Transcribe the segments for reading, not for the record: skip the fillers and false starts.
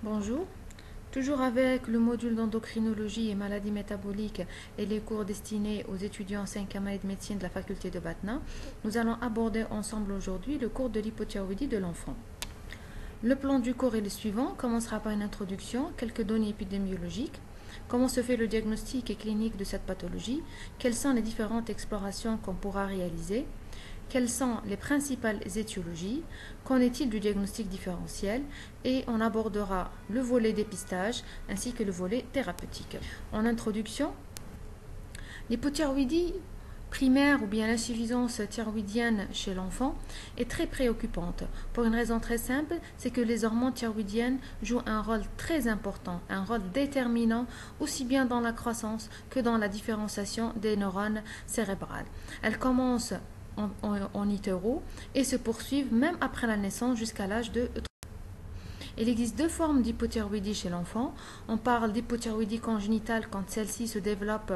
Bonjour, toujours avec le module d'endocrinologie et maladies métaboliques et les cours destinés aux étudiants en 5e année de médecine de la faculté de Batna, nous allons aborder ensemble aujourd'hui le cours de l'hypothyroïdie de l'enfant. Le plan du cours est le suivant, commencera par une introduction, quelques données épidémiologiques, comment se fait le diagnostic et clinique de cette pathologie, quelles sont les différentes explorations qu'on pourra réaliser, quelles sont les principales étiologies, qu'en est-il du diagnostic différentiel, et on abordera le volet dépistage ainsi que le volet thérapeutique. En introduction, l'hypothyroïdie primaire ou bien l'insuffisance thyroïdienne chez l'enfant est très préoccupante pour une raison très simple, c'est que les hormones thyroïdiennes jouent un rôle très important, un rôle déterminant aussi bien dans la croissance que dans la différenciation des neurones cérébrales. Elles commencent en utero et se poursuivent même après la naissance jusqu'à l'âge de 3 ans. Il existe deux formes d'hypothyroïdie chez l'enfant. On parle d'hypothyroïdie congénitale quand celle-ci se développe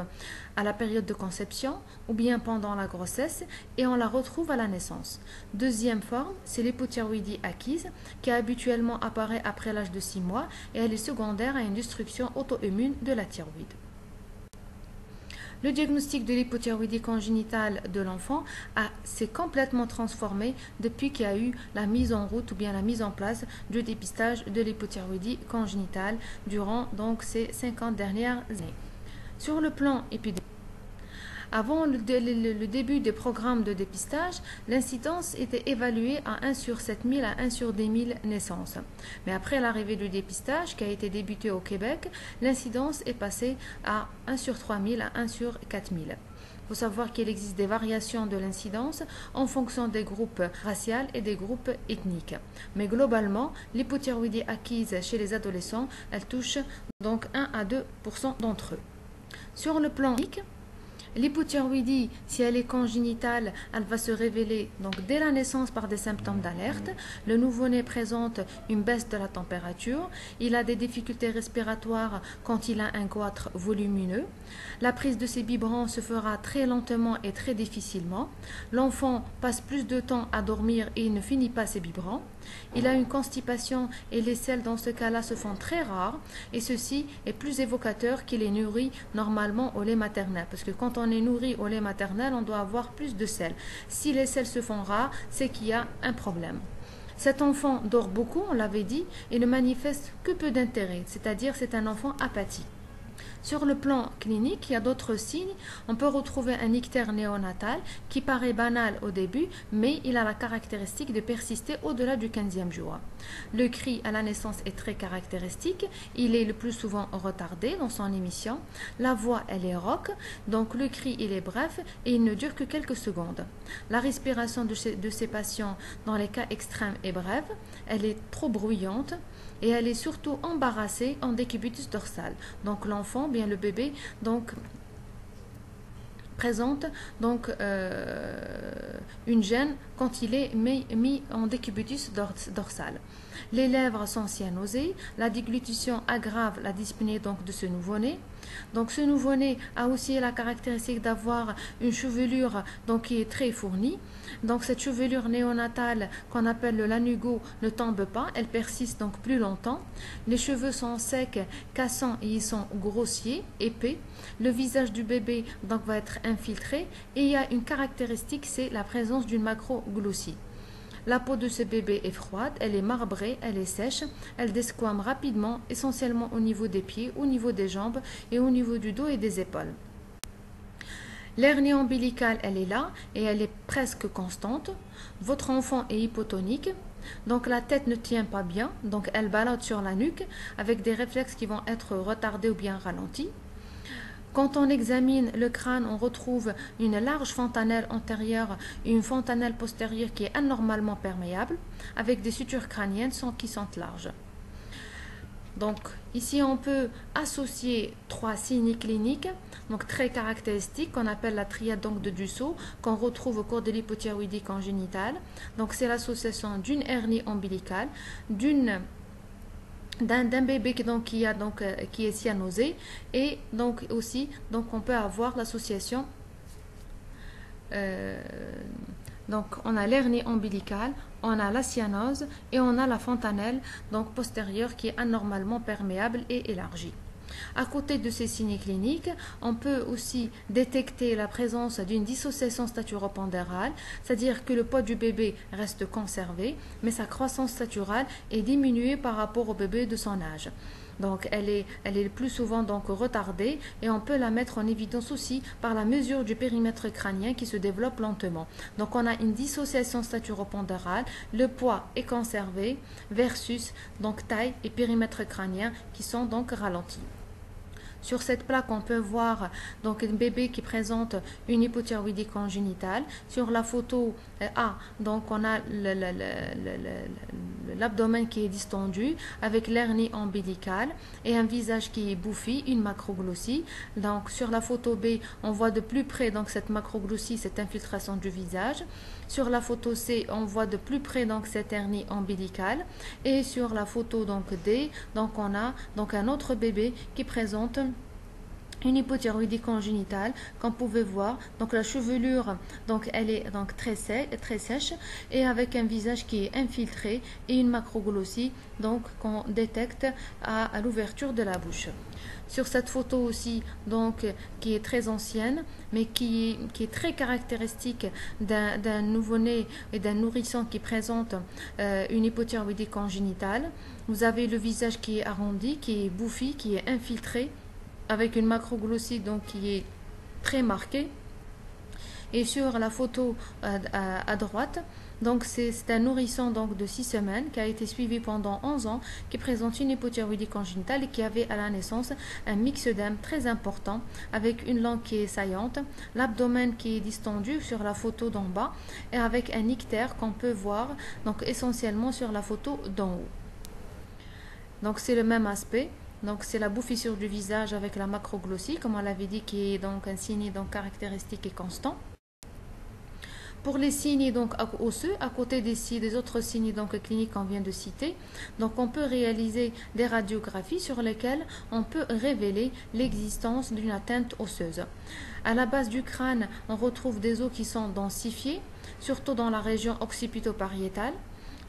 à la période de conception ou bien pendant la grossesse et on la retrouve à la naissance. Deuxième forme, c'est l'hypothyroïdie acquise qui habituellement apparaît après l'âge de 6 mois et elle est secondaire à une destruction auto-immune de la thyroïde. Le diagnostic de l'hypothyroïdie congénitale de l'enfant s'est complètement transformé depuis qu'il y a eu la mise en route ou bien la mise en place du dépistage de l'hypothyroïdie congénitale durant donc ces 50 dernières années. Sur le plan épidémiologique, avant le début des programmes de dépistage, l'incidence était évaluée à 1 sur 7000 à 1 sur 10 000 naissances. Mais après l'arrivée du dépistage qui a été débuté au Québec, l'incidence est passée à 1 sur 3000 à 1 sur 4000. Il faut savoir qu'il existe des variations de l'incidence en fonction des groupes raciaux et des groupes ethniques. Mais globalement, l'hypothyroïdie acquise chez les adolescents, elle touche donc 1 à 2% d'entre eux. Sur le plan clinique, l'hypothyroïdie, si elle est congénitale, elle va se révéler donc dès la naissance par des symptômes d'alerte. Le nouveau-né présente une baisse de la température. Il a des difficultés respiratoires quand il a un goitre volumineux. La prise de ses biberons se fera très lentement et très difficilement. L'enfant passe plus de temps à dormir et il ne finit pas ses biberons. Il a une constipation et les selles dans ce cas-là se font très rares et ceci est plus évocateur qu'il est nourri normalement au lait maternel parce que quand on est nourri au lait maternel, on doit avoir plus de sel. Si les sels se font rares, c'est qu'il y a un problème. Cet enfant dort beaucoup, on l'avait dit, et ne manifeste que peu d'intérêt, c'est-à-dire c'est un enfant apathique. Sur le plan clinique, il y a d'autres signes. On peut retrouver un ictère néonatal qui paraît banal au début, mais il a la caractéristique de persister au-delà du 15e jour. Le cri à la naissance est très caractéristique. Il est le plus souvent retardé dans son émission. La voix, elle est rauque, donc le cri, il est bref et il ne dure que quelques secondes. La respiration de ces patients, dans les cas extrêmes, est brève. Elle est trop bruyante. Et elle est surtout embarrassée en décubitus dorsal. Donc l'enfant, bien le bébé, donc présente donc une gêne quand il est mis en décubitus dorsal. Les lèvres sont cyanosées, la déglutition aggrave la dyspnée donc de ce nouveau-né. Donc ce nouveau-né a aussi la caractéristique d'avoir une chevelure donc qui est très fournie. Donc cette chevelure néonatale qu'on appelle le lanugo ne tombe pas, elle persiste donc plus longtemps. Les cheveux sont secs, cassants et ils sont grossiers, épais. Le visage du bébé donc va être infiltré et il y a une caractéristique, c'est la présence d'une macroglossie. La peau de ce bébé est froide, elle est marbrée, elle est sèche, elle desquame rapidement, essentiellement au niveau des pieds, au niveau des jambes et au niveau du dos et des épaules. L'hernie ombilicale, elle est là et elle est presque constante. Votre enfant est hypotonique, donc la tête ne tient pas bien, donc elle balade sur la nuque avec des réflexes qui vont être retardés ou bien ralentis. Quand on examine le crâne, on retrouve une large fontanelle antérieure et une fontanelle postérieure qui est anormalement perméable, avec des sutures crâniennes qui sont larges. Donc ici on peut associer 3 signes cliniques, donc très caractéristiques, qu'on appelle la triade donc de Dussault, qu'on retrouve au cours de l'hypothyroïdie congénitale. Donc c'est l'association d'une hernie ombilicale, d'un bébé qui est cyanosé et donc aussi donc on peut avoir l'association Donc on a l'hernie ombilicale, on a la cyanose et on a la fontanelle donc postérieure qui est anormalement perméable et élargie. À côté de ces signes cliniques, on peut aussi détecter la présence d'une dissociation staturopondérale, c'est-à-dire que le poids du bébé reste conservé, mais sa croissance staturale est diminuée par rapport au bébé de son âge. Donc elle est le plus souvent donc retardée et on peut la mettre en évidence aussi par la mesure du périmètre crânien qui se développe lentement. Donc on a une dissociation staturopondérale, le poids est conservé versus donc taille et périmètre crânien qui sont donc ralentis. Sur cette plaque, on peut voir donc un bébé qui présente une hypothyroïdie congénitale. Sur la photo A, donc on a l'abdomen qui est distendu avec l'hernie ombilicale et un visage qui est bouffi, une macroglossie. Donc sur la photo B, on voit de plus près donc cette macroglossie, cette infiltration du visage. Sur la photo C, on voit de plus près donc cette hernie ombilicale et sur la photo donc D, donc on a donc un autre bébé qui présente une hypothyroïdie congénitale, comme vous pouvez voir. Donc la chevelure, donc elle est donc très sèche et avec un visage qui est infiltré et une macroglossie donc qu'on détecte à l'ouverture de la bouche. Sur cette photo aussi, donc qui est très ancienne, mais qui est très caractéristique d'un nouveau-né et d'un nourrisson qui présente une hypothyroïdie congénitale. Vous avez le visage qui est arrondi, qui est bouffi, qui est infiltré, avec une macroglossie donc qui est très marquée. Et sur la photo à droite, donc c'est un nourrisson donc de 6 semaines qui a été suivi pendant 11 ans, qui présente une hypothyroïdie congénitale et qui avait à la naissance un myxœdème très important avec une langue qui est saillante, l'abdomen qui est distendu sur la photo d'en bas et avec un ictère qu'on peut voir donc essentiellement sur la photo d'en haut. Donc c'est le même aspect. Donc c'est la bouffissure du visage avec la macroglossie, comme on l'avait dit, qui est donc un signe donc caractéristique et constant. Pour les signes donc osseux, à côté des autres signes donc cliniques qu'on vient de citer, donc on peut réaliser des radiographies sur lesquelles on peut révéler l'existence d'une atteinte osseuse. À la base du crâne, on retrouve des os qui sont densifiés, surtout dans la région occipito-pariétale,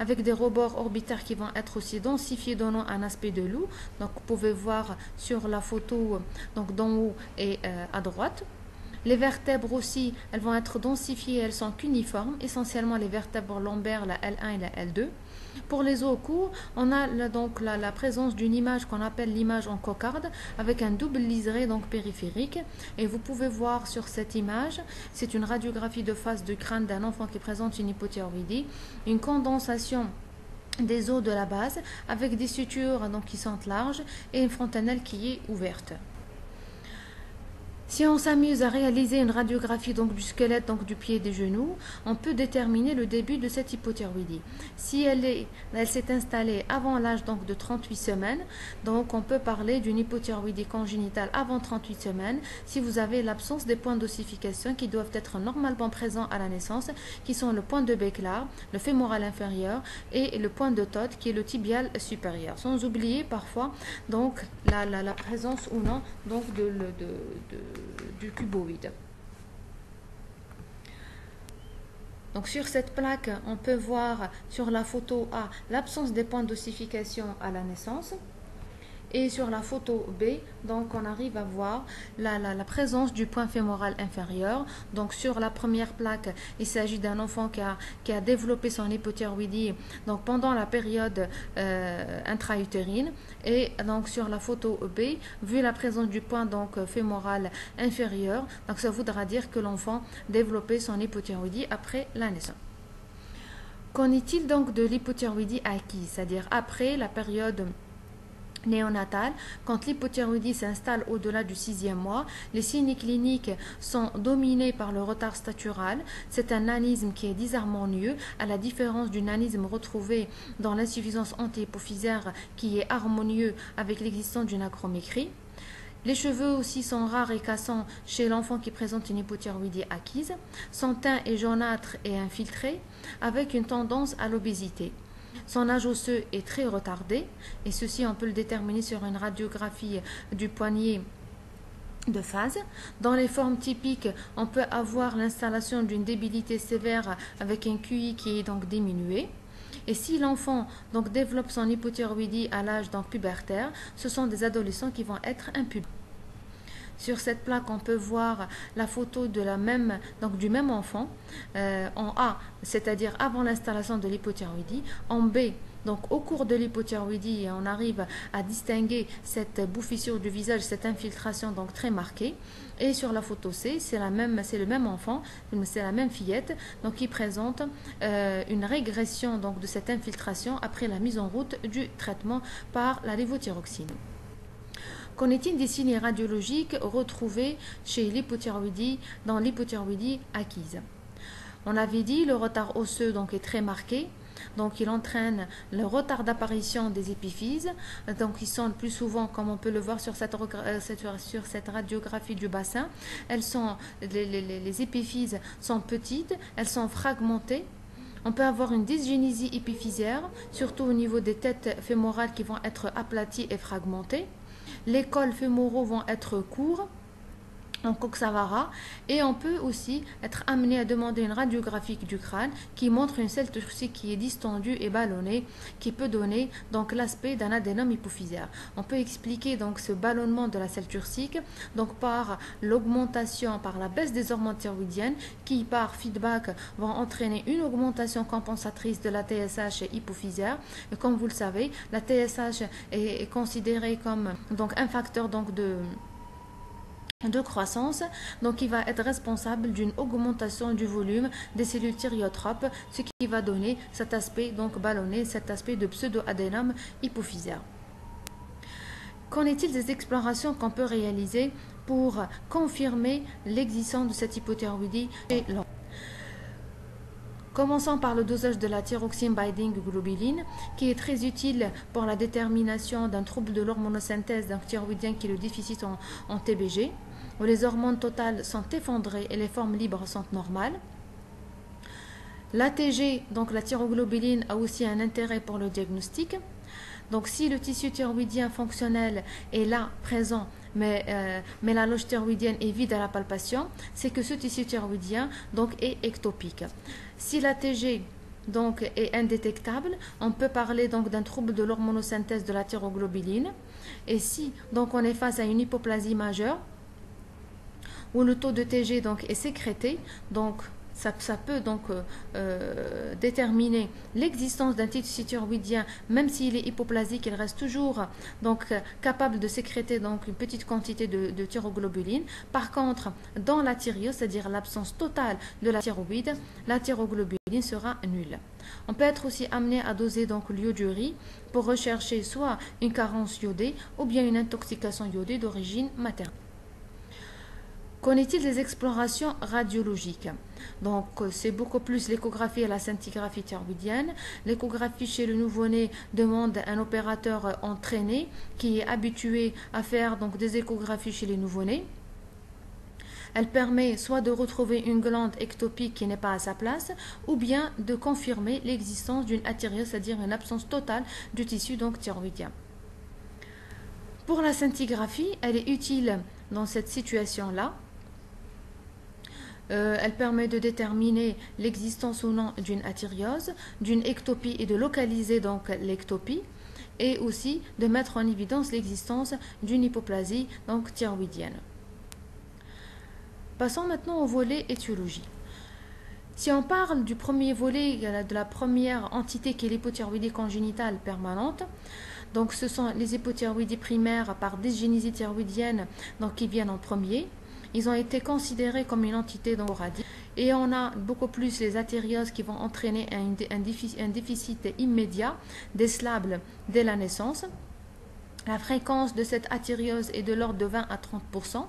avec des rebords orbitaires qui vont être aussi densifiés, donnant un aspect de loup. Donc vous pouvez voir sur la photo donc d'en haut et à droite. Les vertèbres aussi, elles vont être densifiées, elles sont uniformes, essentiellement les vertèbres lombaires, la L1 et la L2. Pour les os courts, on a donc la présence d'une image qu'on appelle l'image en cocarde, avec un double liseré donc périphérique. Et vous pouvez voir sur cette image, c'est une radiographie de face du crâne d'un enfant qui présente une hypothyroïdie, une condensation des os de la base, avec des sutures donc, qui sont larges et une fontanelle qui est ouverte. Si on s'amuse à réaliser une radiographie donc, du squelette, donc du pied et des genoux, on peut déterminer le début de cette hypothyroïdie. Si elle s'est installée avant l'âge donc, de 38 semaines, donc on peut parler d'une hypothyroïdie congénitale avant 38 semaines si vous avez l'absence des points d'ossification qui doivent être normalement présents à la naissance, qui sont le point de Becklar, le fémoral inférieur et le point de Todd qui est le tibial supérieur. Sans oublier parfois donc, la présence ou non donc, du cuboïde. Donc sur cette plaque, on peut voir sur la photo A l'absence des points d'ossification à la naissance. Et sur la photo B, donc on arrive à voir la présence du point fémoral inférieur. Donc sur la première plaque, il s'agit d'un enfant qui a développé son hypothyroïdie donc pendant la période intra-utérine. Et donc sur la photo B, vu la présence du point donc fémoral inférieur, donc ça voudra dire que l'enfant développait son hypothyroïdie après la naissance. Qu'en est-il donc de l'hypothyroïdie acquise, c'est-à-dire après la période néonatale, quand l'hypothyroïdie s'installe au-delà du 6e mois, les signes cliniques sont dominés par le retard statural. C'est un nanisme qui est disharmonieux, à la différence du nanisme retrouvé dans l'insuffisance anti-hypophysaire qui est harmonieux avec l'existence d'une acromécrie. Les cheveux aussi sont rares et cassants chez l'enfant qui présente une hypothyroïdie acquise. Son teint est jaunâtre et infiltré, avec une tendance à l'obésité. Son âge osseux est très retardé et ceci on peut le déterminer sur une radiographie du poignet de phase. Dans les formes typiques, on peut avoir l'installation d'une débilité sévère avec un QI qui est donc diminué. Et si l'enfant donc développe son hypothyroïdie à l'âge donc pubertaire, ce sont des adolescents qui vont être impubères. Sur cette plaque, on peut voir la photo de du même enfant en A, c'est-à-dire avant l'installation de l'hypothyroïdie, en B, donc au cours de l'hypothyroïdie, on arrive à distinguer cette bouffissure du visage, cette infiltration donc très marquée. Et sur la photo C, c'est le même enfant, c'est la même fillette, donc qui présente une régression donc de cette infiltration après la mise en route du traitement par la lévothyroxine. Qu'en est-il des signes radiologiques retrouvés chez l'hypothyroïdie dans l'hypothyroïdie acquise? On avait dit le retard osseux donc est très marqué. Donc, il entraîne le retard d'apparition des épiphyses. Donc, ils sont le plus souvent, comme on peut le voir sur cette radiographie du bassin, les épiphyses sont petites, elles sont fragmentées. On peut avoir une dysgénésie épiphysaire, surtout au niveau des têtes fémorales qui vont être aplaties et fragmentées. Les cols fémoraux vont être courts en coxavara, et on peut aussi être amené à demander une radiographie du crâne qui montre une selle turcique qui est distendue et ballonnée, qui peut donner donc l'aspect d'un adénome hypophysaire. On peut expliquer donc ce ballonnement de la selle turcique donc par l'augmentation, par la baisse des hormones thyroïdiennes qui par feedback vont entraîner une augmentation compensatrice de la TSH hypophysaire. Et comme vous le savez, la TSH est considérée comme donc un facteur donc de croissance, donc il va être responsable d'une augmentation du volume des cellules thyréotropes, ce qui va donner cet aspect donc ballonné, cet aspect de pseudo-adénome hypophysaire. Qu'en est-il des explorations qu'on peut réaliser pour confirmer l'existence de cette hypothyroïdie chez l'enfant? Commençons par le dosage de la thyroxine binding globulin, qui est très utile pour la détermination d'un trouble de l'hormonosynthèse d'un thyroïdien qui est le déficit en TBG, où les hormones totales sont effondrées et les formes libres sont normales. L'ATG, donc la thyroglobuline, a aussi un intérêt pour le diagnostic. Donc si le tissu thyroïdien fonctionnel est là, présent, mais la loge thyroïdienne est vide à la palpation, c'est que ce tissu thyroïdien donc, est ectopique. Si l'ATG donc, est indétectable, on peut parler donc d'un trouble de l'hormonosynthèse de la thyroglobuline. Et si donc, on est face à une hypoplasie majeure, où le taux de TG donc, est sécrété, donc ça peut donc déterminer l'existence d'un tissu thyroïdien, même s'il est hypoplasique, il reste toujours donc capable de sécréter donc une petite quantité de thyroglobuline. Par contre, dans la thyréose, c'est-à-dire l'absence totale de la thyroïde, la thyroglobuline sera nulle. On peut être aussi amené à doser donc l'iodurée pour rechercher soit une carence iodée ou bien une intoxication iodée d'origine maternelle. Qu'en est-il des explorations radiologiques? Donc, c'est beaucoup plus l'échographie et la scintigraphie thyroïdienne. L'échographie chez le nouveau-né demande un opérateur entraîné qui est habitué à faire donc, des échographies chez les nouveau-nés. Elle permet soit de retrouver une glande ectopique qui n'est pas à sa place, ou bien de confirmer l'existence d'une athyréose, c'est-à-dire une absence totale du tissu donc, thyroïdien. Pour la scintigraphie, elle est utile dans cette situation-là. Elle permet de déterminer l'existence ou non d'une athyréose, d'une ectopie et de localiser donc l'ectopie, et aussi de mettre en évidence l'existence d'une hypoplasie donc thyroïdienne. Passons maintenant au volet étiologie. Si on parle du premier volet, de la première entité qui est l'hypothyroïdie congénitale permanente, donc ce sont les hypothyroïdies primaires par dysgénésie thyroïdienne donc, qui viennent en premier. Ils ont été considérés comme une entité sporadique. Et on a beaucoup plus les athyréoses qui vont entraîner un déficit immédiat décelable dès la naissance. La fréquence de cette athyréose est de l'ordre de 20 à 30%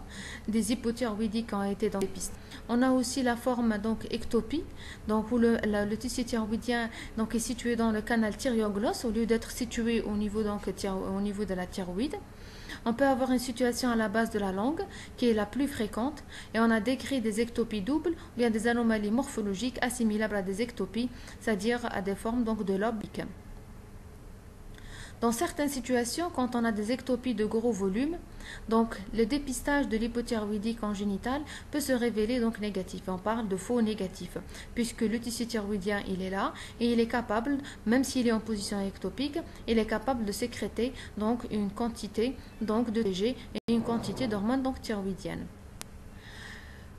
des hypothyroïdies qui ont été dépistées. On a aussi la forme donc ectopie, donc où le tissu thyroïdien donc, est situé dans le canal thyréoglosse au lieu d'être situé au niveau de la thyroïde. On peut avoir une situation à la base de la langue qui est la plus fréquente et on a décrit des ectopies doubles ou bien des anomalies morphologiques assimilables à des ectopies, c'est-à-dire à des formes donc, de lobe. Dans certaines situations, quand on a des ectopies de gros volume, donc le dépistage de l'hypothyroïdie congénitale peut se révéler donc négatif. On parle de faux négatif, puisque le tissu thyroïdien il est là et il est capable, même s'il est en position ectopique, il est capable de sécréter donc une quantité donc de TG et une quantité d'hormones donc thyroïdiennes.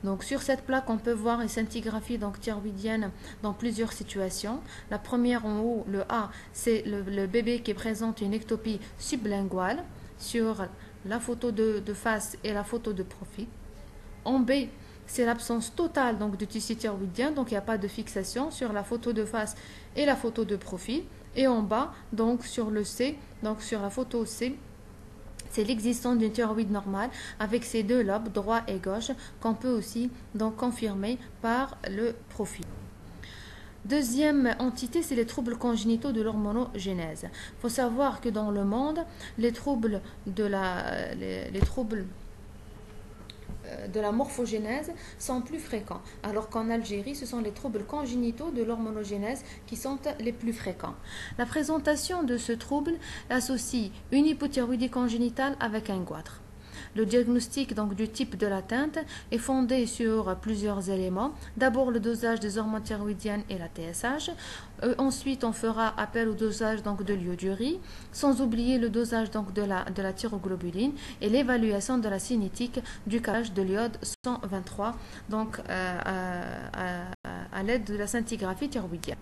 Donc sur cette plaque, on peut voir une scintigraphie donc thyroïdienne dans plusieurs situations. La première en haut, le A, c'est le bébé qui présente une ectopie sublinguale sur la photo de face et la photo de profil. En B, c'est l'absence totale donc de tissu thyroïdien, donc il n'y a pas de fixation sur la photo de face et la photo de profil. Et en bas, donc sur le C, donc sur la photo C, c'est l'existence d'une thyroïde normale avec ses deux lobes, droit et gauche, qu'on peut aussi donc confirmer par le profil. Deuxième entité, c'est les troubles congénitaux de l'hormonogénèse. Il faut savoir que dans le monde, les troubles de la morphogénèse sont plus fréquents, alors qu'en Algérie, ce sont les troubles congénitaux de l'hormonogénèse qui sont les plus fréquents. La présentation de ce trouble associe une hypothyroïdie congénitale avec un goitre. Le diagnostic donc du type de l'atteinte est fondé sur plusieurs éléments. D'abord le dosage des hormones thyroïdiennes et la TSH. Ensuite on fera appel au dosage donc de l'iodurée, sans oublier le dosage donc de la thyroglobuline et l'évaluation de la cinétique du captage de l'iode 123 donc à l'aide de la scintigraphie thyroïdienne.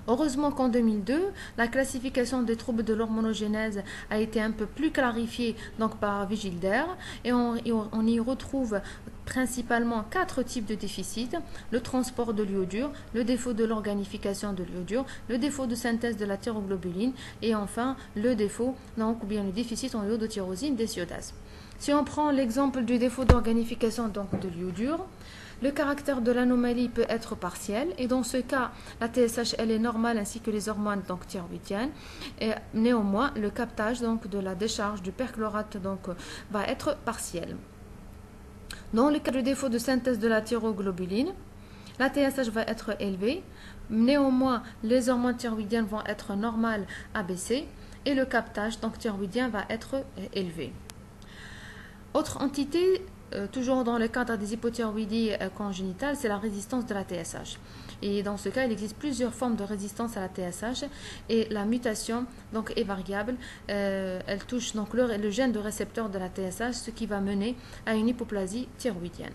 Heureusement qu'en 2002, la classification des troubles de l'hormonogénèse a été un peu plus clarifiée donc par Vigilder et on y retrouve principalement 4 types de déficits: le transport de l'iodure, le défaut de l'organification de l'iodure, le défaut de synthèse de la thyroglobuline et enfin le défaut donc ou bien le déficit en iodotyrosine des iodases. Si on prend l'exemple du défaut d'organification donc de l'iodure, le caractère de l'anomalie peut être partiel et dans ce cas, la TSH elle est normale ainsi que les hormones donc thyroïdiennes. Et néanmoins, le captage donc de la décharge du perchlorate donc va être partiel. Dans le cas de défaut de synthèse de la thyroglobuline, la TSH va être élevée. Néanmoins, les hormones thyroïdiennes vont être normales abaissées et le captage donc thyroïdien va être élevé. Autre entité, toujours dans le cadre des hypothyroïdies congénitales, c'est la résistance de la TSH. Et dans ce cas, il existe plusieurs formes de résistance à la TSH et la mutation donc est variable. Elle touche donc le gène de récepteur de la TSH, ce qui va mener à une hypoplasie thyroïdienne.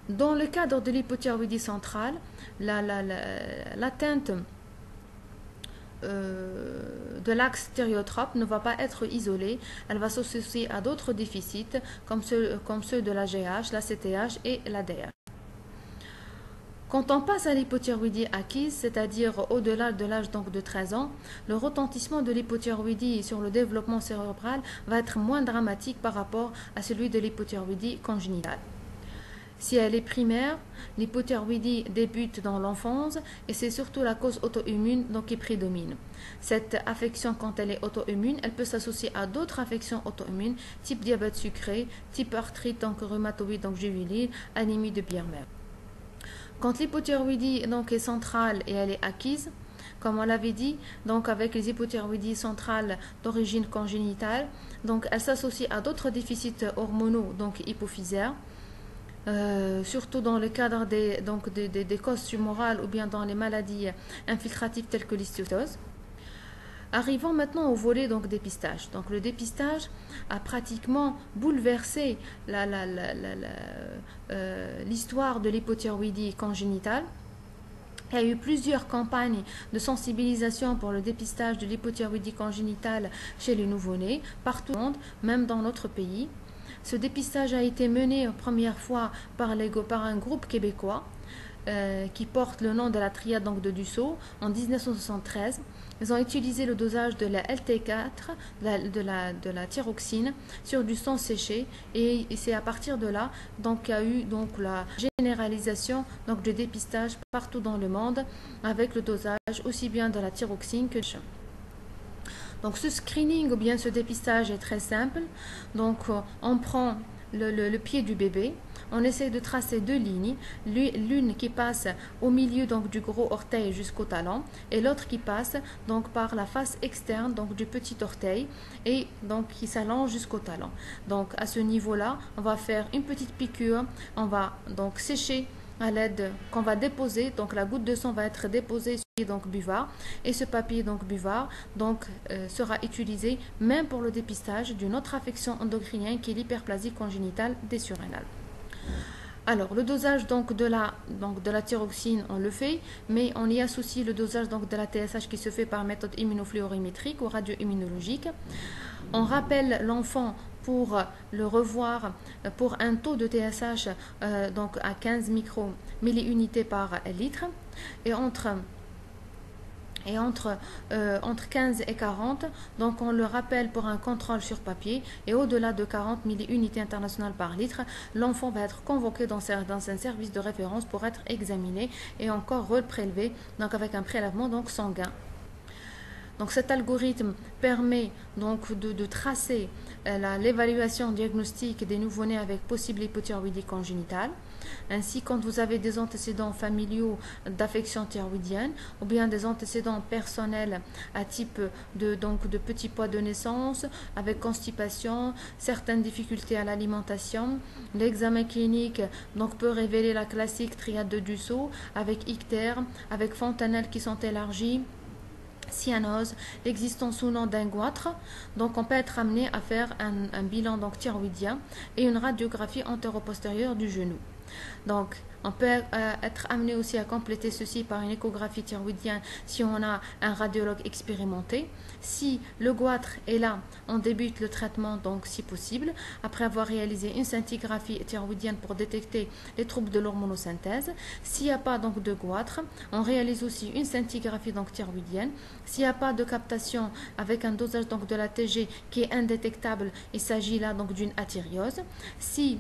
Dans le cadre de l'hypothyroïdie centrale, l'atteinte de l'axe thyriotrope ne va pas être isolée, elle va s'associer à d'autres déficits comme ceux de la GH, la CTH et la DH. Quand on passe à l'hypothyroïdie acquise, c'est-à-dire au-delà de l'âge donc de 13 ans, le retentissement de l'hypothyroïdie sur le développement cérébral va être moins dramatique par rapport à celui de l'hypothyroïdie congénitale. Si elle est primaire, l'hypothyroïdie débute dans l'enfance et c'est surtout la cause auto-immune donc qui prédomine. Cette affection, quand elle est auto-immune, elle peut s'associer à d'autres affections auto-immunes, type diabète sucré, type arthrite donc rhumatoïde donc juvénile, anémie de Biermer. Quand l'hypothyroïdie donc est centrale et elle est acquise, comme on l'avait dit, donc avec les hypothyroïdies centrales d'origine congénitale, donc elle s'associe à d'autres déficits hormonaux donc hypophysaires. Surtout dans le cadre des causes tumorales ou bien dans les maladies infiltratives telles que l'histiocytose. Arrivons maintenant au volet donc dépistage. Donc le dépistage a pratiquement bouleversé l'histoire de l'hypothyroïdie congénitale. Il y a eu plusieurs campagnes de sensibilisation pour le dépistage de l'hypothyroïdie congénitale chez les nouveau-nés, partout dans le monde, même dans notre pays. Ce dépistage a été mené première fois par un groupe québécois qui porte le nom de la triade donc de Dussault en 1973. Ils ont utilisé le dosage de la LT4, de la thyroxine, sur du sang séché et c'est à partir de là qu'il y a eu donc la généralisation donc de dépistage partout dans le monde avec le dosage aussi bien de la thyroxine que de Donc ce screening ou bien ce dépistage est très simple. Donc on prend le pied du bébé, on essaie de tracer deux lignes, l'une qui passe au milieu donc du gros orteil jusqu'au talon et l'autre qui passe donc par la face externe donc du petit orteil et donc qui s'allonge jusqu'au talon. Donc à ce niveau-là, on va faire une petite piqûre, on va donc sécher à l'aide qu'on va déposer, donc la goutte de sang va être déposée sur donc buvard et ce papier donc buvard donc sera utilisé même pour le dépistage d'une autre affection endocrinienne qui est l'hyperplasie congénitale des surrénales. Alors le dosage donc de la thyroxine on le fait, mais on y associe le dosage donc de la TSH qui se fait par méthode immunofluorimétrique ou radio-immunologique. On rappelle l'enfant pour le revoir pour un taux de TSH donc à 15 micromilliunités par litre et entre 15 et 40, donc on le rappelle pour un contrôle sur papier et au-delà de 40 milliunités internationales par litre, l'enfant va être convoqué dans un service de référence pour être examiné et encore reprélevé donc avec un prélèvement donc sanguin. Donc cet algorithme permet donc de tracer l'évaluation diagnostique des nouveau-nés avec possible hypothyroïdie congénitale. Ainsi, quand vous avez des antécédents familiaux d'affection thyroïdienne ou bien des antécédents personnels à type de petit poids de naissance avec constipation, certaines difficultés à l'alimentation, l'examen clinique donc peut révéler la classique triade de Dussault avec ictère, avec fontanelles qui sont élargies, cyanose, l'existence ou non d'un goitre. Donc on peut être amené à faire un bilan donc thyroïdien et une radiographie antéro-postérieure du genou. Donc on peut être amené aussi à compléter ceci par une échographie thyroïdienne si on a un radiologue expérimenté. Si le goitre est là, on débute le traitement donc si possible après avoir réalisé une scintigraphie thyroïdienne pour détecter les troubles de l'hormonosynthèse. S'il n'y a pas donc de goitre, on réalise aussi une scintigraphie donc thyroïdienne. S'il n'y a pas de captation avec un dosage donc de la TG qui est indétectable, il s'agit là donc d'une athyriose. Si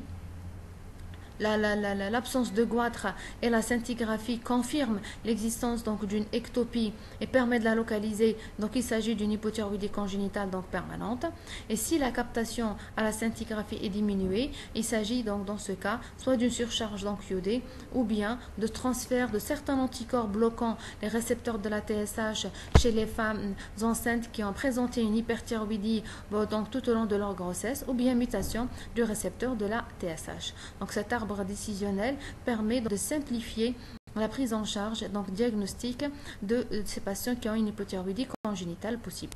l'absence de goitre et la scintigraphie confirment l'existence donc d'une ectopie et permet de la localiser, donc il s'agit d'une hypothyroïdie congénitale donc permanente. Et si la captation à la scintigraphie est diminuée, il s'agit donc dans ce cas soit d'une surcharge donc iodée ou bien de transfert de certains anticorps bloquant les récepteurs de la TSH chez les femmes enceintes qui ont présenté une hyperthyroïdie donc tout au long de leur grossesse ou bien mutation du récepteur de la TSH. Donc cet arbre décisionnel permet de simplifier la prise en charge donc diagnostique de ces patients qui ont une hypothyroïdie congénitale possible.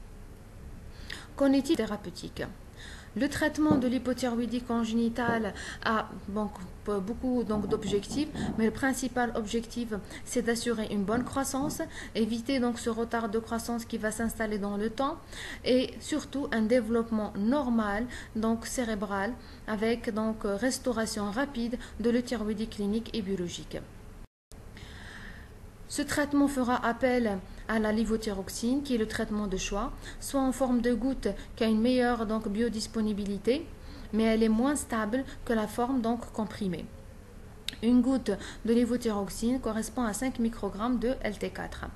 Qu'en est-il thérapeutique? Le traitement de l'hypothyroïdie congénitale a beaucoup d'objectifs, mais le principal objectif c'est d'assurer une bonne croissance, éviter donc ce retard de croissance qui va s'installer dans le temps et surtout un développement normal donc cérébral avec donc restauration rapide de l'euthyroïdie clinique et biologique. Ce traitement fera appel à la levothyroxine, qui est le traitement de choix, soit en forme de goutte qui a une meilleure donc, biodisponibilité, mais elle est moins stable que la forme donc comprimée. Une goutte de levothyroxine correspond à 5 microgrammes de LT4.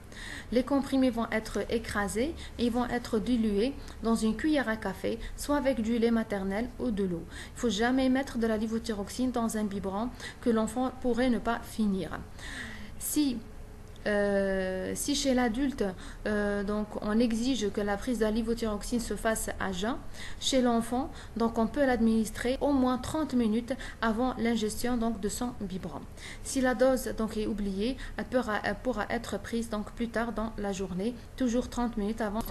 Les comprimés vont être écrasés et vont être dilués dans une cuillère à café, soit avec du lait maternel ou de l'eau. Il ne faut jamais mettre de la levothyroxine dans un biberon que l'enfant pourrait ne pas finir. Si chez l'adulte, donc on exige que la prise de la levothyroxine se fasse à jeun, chez l'enfant, donc on peut l'administrer au moins 30 minutes avant l'ingestion donc de son biberon. Si la dose donc est oubliée, elle pourra être prise donc plus tard dans la journée, toujours 30 minutes avant.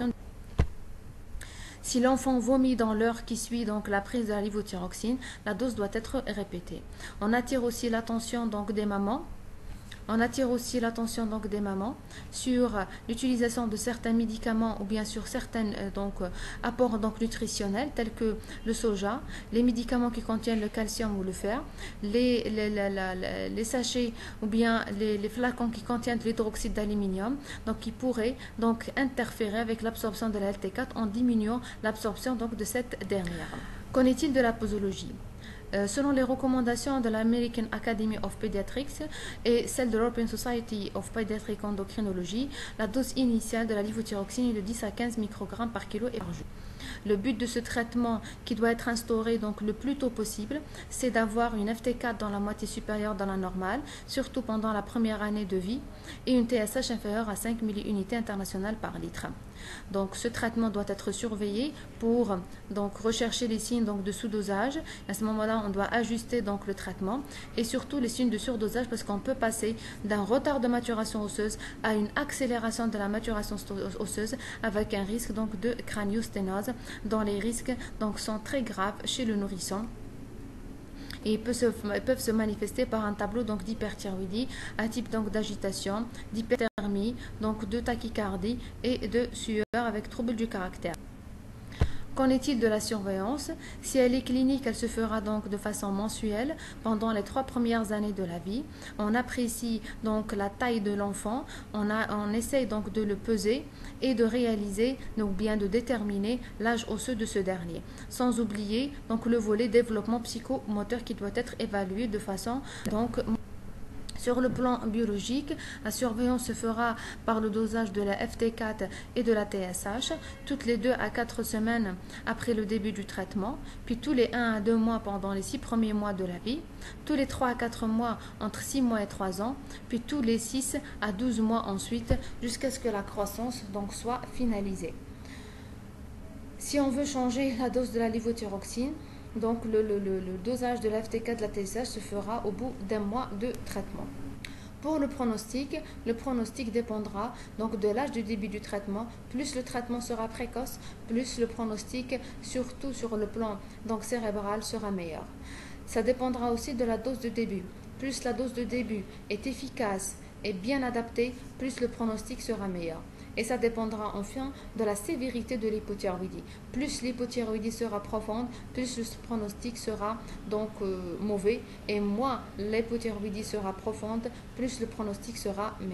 Si l'enfant vomit dans l'heure qui suit donc la prise de la levothyroxine, la dose doit être répétée. On attire aussi l'attention donc des mamans. On attire aussi l'attention donc des mamans sur l'utilisation de certains médicaments ou bien sur certains apports donc nutritionnels tels que le soja, les médicaments qui contiennent le calcium ou le fer, les sachets ou bien les flacons qui contiennent l'hydroxyde d'aluminium, donc qui pourraient donc interférer avec l'absorption de la LT4 en diminuant l'absorption donc de cette dernière. Qu'en est-il de la posologie? Selon les recommandations de l'American Academy of Pediatrics et celle de l'European Society of Pediatric Endocrinology, la dose initiale de la levothyroxine est de 10 à 15 microgrammes par kilo et par jour. Le but de ce traitement, qui doit être instauré donc le plus tôt possible, c'est d'avoir une FT4 dans la moitié supérieure de la normale, surtout pendant la première année de vie, et une TSH inférieure à 5 milliunités internationales par litre. Donc ce traitement doit être surveillé pour donc rechercher les signes donc de sous-dosage. À ce moment-là, on doit ajuster donc le traitement et surtout les signes de surdosage, parce qu'on peut passer d'un retard de maturation osseuse à une accélération de la maturation osseuse avec un risque donc de craniosténose, dont les risques donc sont très graves chez le nourrisson. Et ils peuvent se manifester par un tableau donc d'hyperthyroïdie, un type donc d'agitation, d'hyperthermie, donc de tachycardie et de sueur avec trouble du caractère. Qu'en est-il de la surveillance? Si elle est clinique, elle se fera donc de façon mensuelle pendant les 3 premières années de la vie. On apprécie donc la taille de l'enfant, on essaye donc de le peser et de réaliser ou bien de déterminer l'âge osseux de ce dernier. Sans oublier donc le volet développement psychomoteur qui doit être évalué de façon donc. Sur le plan biologique, la surveillance se fera par le dosage de la FT4 et de la TSH, toutes les 2 à 4 semaines après le début du traitement, puis tous les 1 à 2 mois pendant les 6 premiers mois de la vie, tous les 3 à 4 mois entre 6 mois et 3 ans, puis tous les 6 à 12 mois ensuite, jusqu'à ce que la croissance donc soit finalisée. Si on veut changer la dose de la levothyroxine, donc le dosage de la FT4 de la TSH se fera au bout d'un mois de traitement. Pour le pronostic dépendra donc de l'âge du début du traitement. Plus le traitement sera précoce, plus le pronostic, surtout sur le plan donc cérébral, sera meilleur. Ça dépendra aussi de la dose de début. Plus la dose de début est efficace et bien adaptée, plus le pronostic sera meilleur. Et ça dépendra enfin de la sévérité de l'hypothyroïdie. Plus l'hypothyroïdie sera profonde, plus le pronostic sera donc mauvais. Et moins l'hypothyroïdie sera profonde, plus le pronostic sera meilleur.